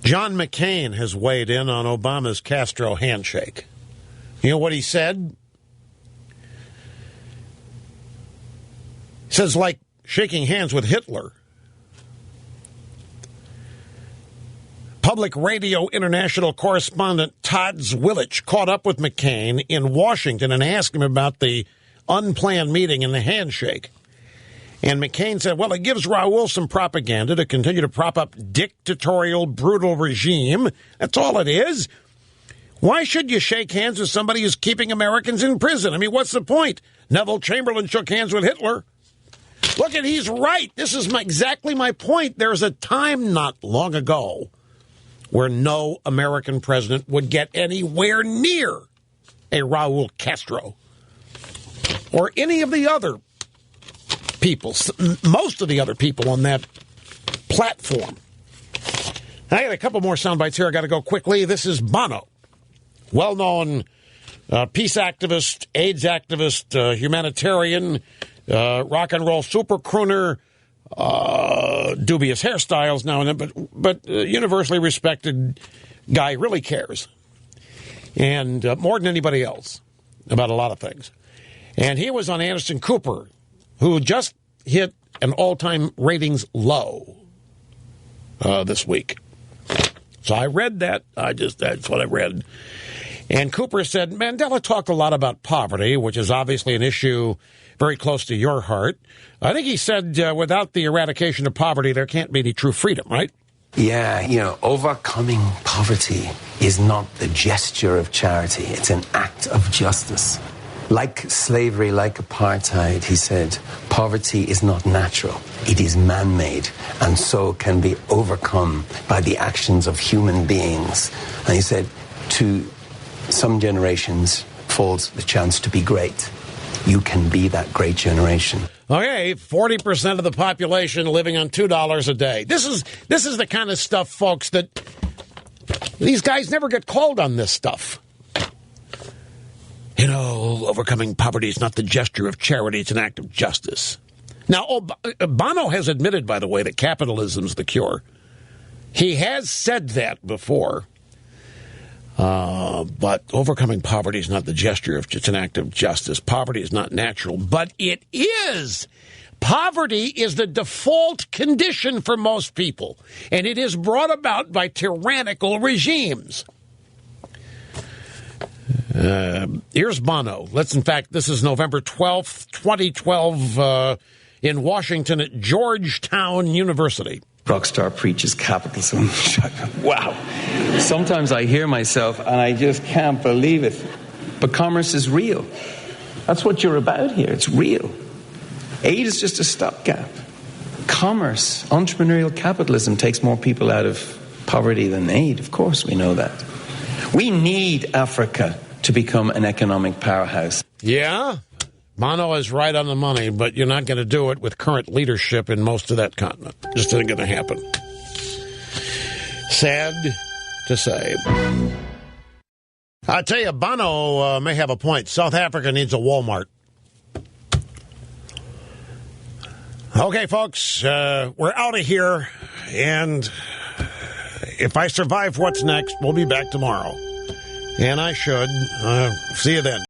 John McCain has weighed in on Obama's Castro handshake. You know what he said? He says, like shaking hands with Hitler. Public Radio International correspondent Todd Zwillich caught up with McCain in Washington and asked him about the unplanned meeting and the handshake. And McCain said, well, it gives Raul some propaganda to continue to prop up dictatorial, brutal regime. That's all it is. Why should you shake hands with somebody who's keeping Americans in prison? I mean, what's the point? Neville Chamberlain shook hands with Hitler. Look, he's right. This is exactly my point. There's a time not long ago where no American president would get anywhere near a Raul Castro or any of the other people, most of the other people on that platform. I got a couple more sound bites here. I got to go quickly. This is Bono, well-known peace activist, AIDS activist, humanitarian, rock and roll super crooner, dubious hairstyles now and then, but universally respected guy, really cares. And more than anybody else about a lot of things. And he was on Anderson Cooper, who just hit an all-time ratings low this week. So I read that. That's what I read. And Cooper said, Mandela talked a lot about poverty, which is obviously an issue very close to your heart. I think he said without the eradication of poverty, there can't be any true freedom, right? Yeah, overcoming poverty is not the gesture of charity. It's an act of justice. Like slavery, like apartheid, he said, poverty is not natural. It is man-made, and so can be overcome by the actions of human beings. And he said, to some generations falls the chance to be great. You can be that great generation. Okay, 40% of the population living on $2 a day. This is the kind of stuff, folks, that these guys never get called on this stuff. Overcoming poverty is not the gesture of charity, it's an act of justice. Now, Bono has admitted, by the way, that capitalism's the cure. He has said that before. But overcoming poverty is not the gesture of it's an act of justice. Poverty is not natural, but it is. Poverty is the default condition for most people, and it is brought about by tyrannical regimes. Here's Bono. This is November 12th, 2012, in Washington at Georgetown University. Rockstar preaches capitalism. Wow. Sometimes I hear myself and I just can't believe it. But commerce is real. That's what you're about here. It's real. Aid is just a stopgap. Commerce, entrepreneurial capitalism takes more people out of poverty than aid. Of course we know that. We need Africa to become an economic powerhouse. Yeah, Bono is right on the money, but you're not going to do it with current leadership in most of that continent. Just isn't going to happen. Sad to say. I tell you, Bono may have a point. South Africa needs a Walmart. Okay, folks, we're out of here, and if I survive what's next, we'll be back tomorrow. And I should. See you then.